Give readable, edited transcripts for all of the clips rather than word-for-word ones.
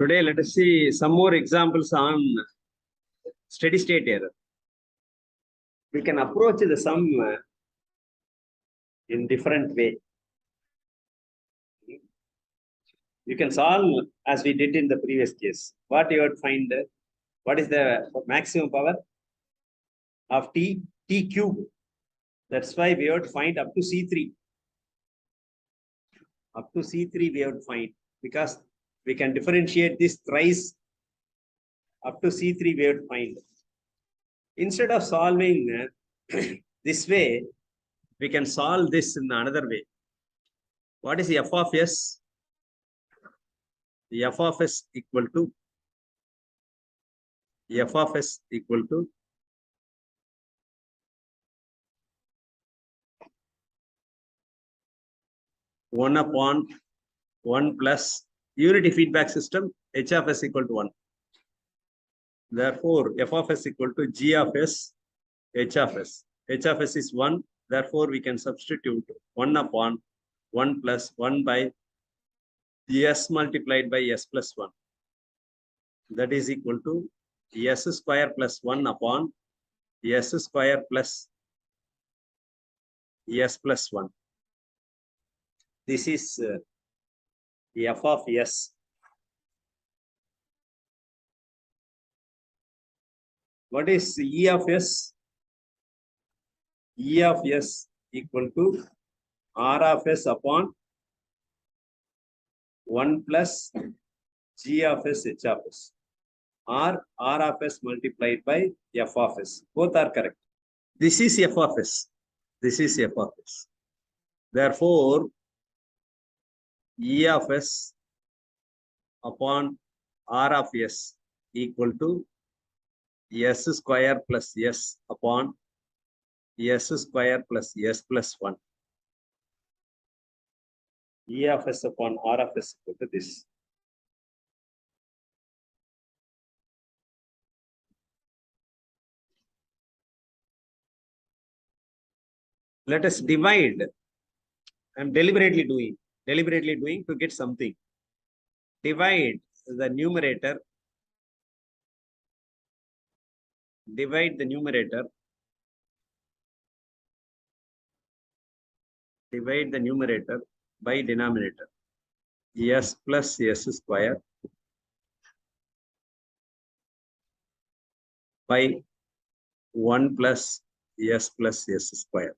Today, let us see some more examples on steady state error. We can approach the sum in different way. You can solve as we did in the previous case. What you would find, what is the maximum power of t cube? That's why we would find up to C3. Up to C3 we would find, because we can differentiate this thrice. Up to C3 we would find. Instead of solving this way, we can solve this in another way. What is f of s? The f of s equal to 1 upon 1 plus unity feedback system, h of s equal to 1. Therefore, f of s equal to g of s, h of s. H of s is 1. Therefore, we can substitute 1 upon 1 plus 1 by s multiplied by s plus 1. That is equal to s square plus 1 upon s square plus s plus 1. This is f of s. What is E of s? E of s equal to R of s upon 1 plus G of s, H of s. Or R of s multiplied by f of s. Both are correct. This is f of s. This is f of s. Therefore, E of s upon R of s equal to s square plus s upon s square plus s plus 1. E of s upon R of s equal to this. Let us divide. I am deliberately doing to get something. Divide the numerator. Divide the numerator. Divide the numerator by denominator. S plus s square by 1 plus s square.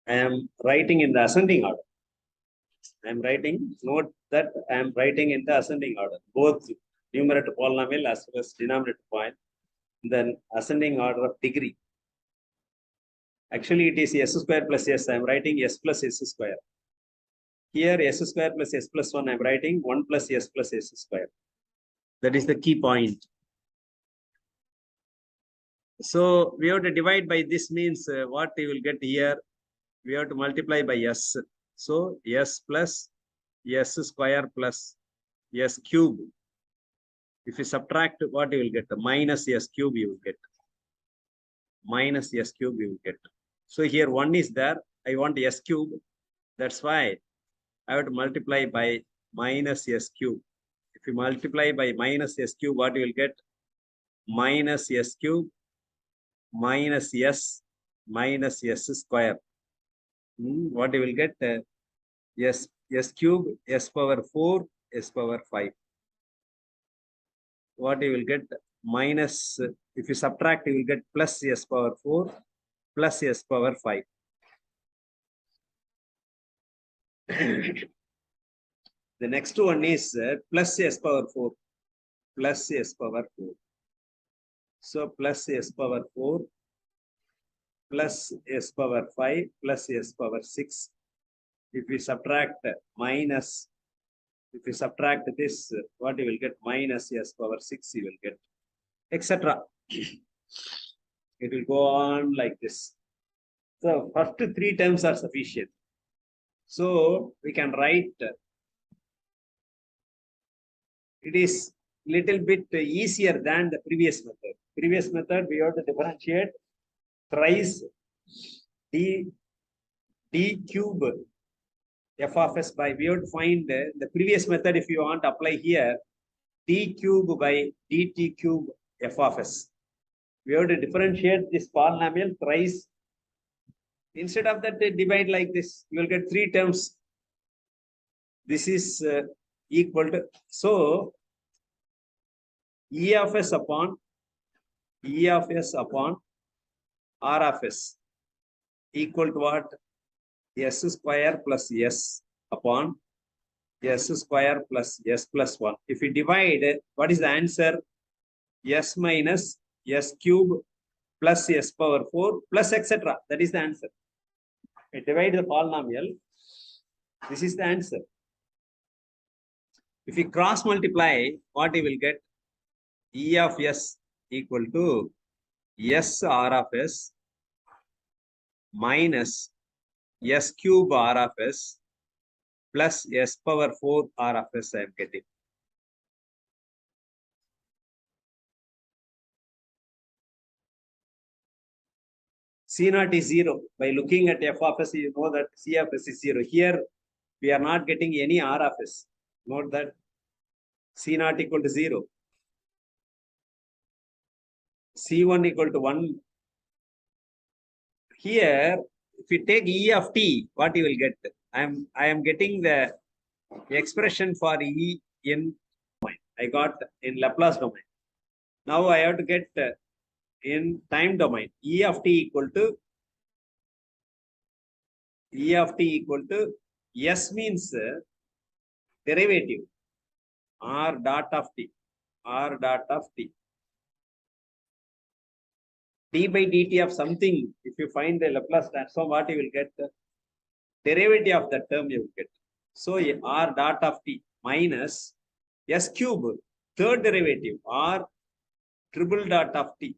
I am writing in the ascending order. Note that I am writing in the ascending order. Both numerator polynomial as well as denominator point. Then ascending order of degree. Actually, it is s square plus s. I am writing s plus s square. Here, s square plus s plus 1. I am writing 1 plus s square. That is the key point. So, we have to divide by this means what you will get here. We have to multiply by s. So, s plus s square plus s cube. If you subtract, what you will get? Minus s cube you will get. Minus s cube you will get. So, here 1 is there. I want s cube. That's why I have to multiply by minus s cube. If you multiply by minus s cube, what you will get? Minus s cube minus s square. What you will get? S cube, s power 4, s power 5. What you will get? Minus, if you subtract, you will get plus s power 4 plus s power 5. The next one is plus s power 4. Plus s power 4. So plus s power 4 plus s power 5 plus s power 6. If we subtract minus, if you subtract this, what you will get? Minus s power 6 you will get, etc. It will go on like this. So first 3 terms are sufficient. So we can write, it is little bit easier than the previous method. Previous method, we have to differentiate thrice d cube f of s by, we have to find the previous method. If you want to apply here, t cube by dt cube f of s. We have to differentiate this polynomial thrice. Instead of that, divide like this. You will get 3 terms. This is equal to, so E of s upon R of s equal to what? S square plus s upon s square plus s plus 1. If we divide, what is the answer? S minus s cube plus s power 4 plus etc. That is the answer. We divide the polynomial. This is the answer. If we cross multiply, what we will get? E of s equal to s r of s minus s cube r of s plus s power 4 r of s I am getting. C0 is 0. By looking at f of s, you know that C of s is 0. Here, we are not getting any r of s. Note that C0 equal to 0. C1 equal to 1. Here, if you take E of t, what you will get? I am getting the expression for E in domain. I got in Laplace domain. Now I have to get in time domain. E of t equal to S means derivative R dot of t. D by dt of something, if you find the Laplace transform, what you will get? The derivative of that term you will get. So R dot of t minus S cube, third derivative, R triple dot of t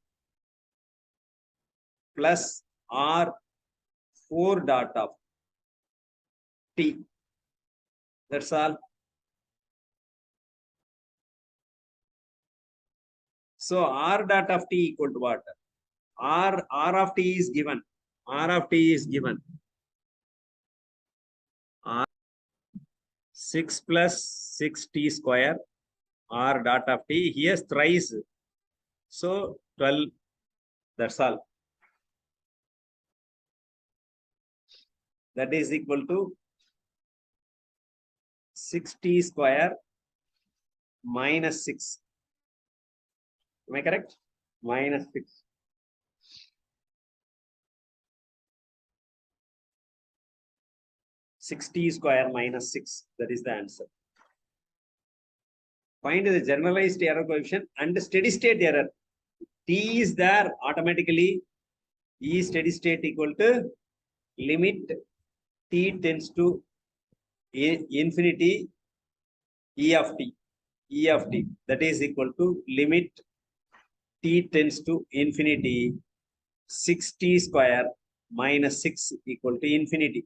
plus R 4 dot of t. That's all. So R dot of t equal to what? R of t is given. R of t is given. R 6 plus 6t square. R dot of t. Here thrice. So 12. That's all. That is equal to 6t square minus 6. Am I correct? Minus 6. T square minus 6. That is the answer. Find the generalized error coefficient and steady state error. T is there automatically. E steady state equal to limit t tends to infinity E of t. That is equal to limit t tends to infinity 6t square minus 6 equal to infinity.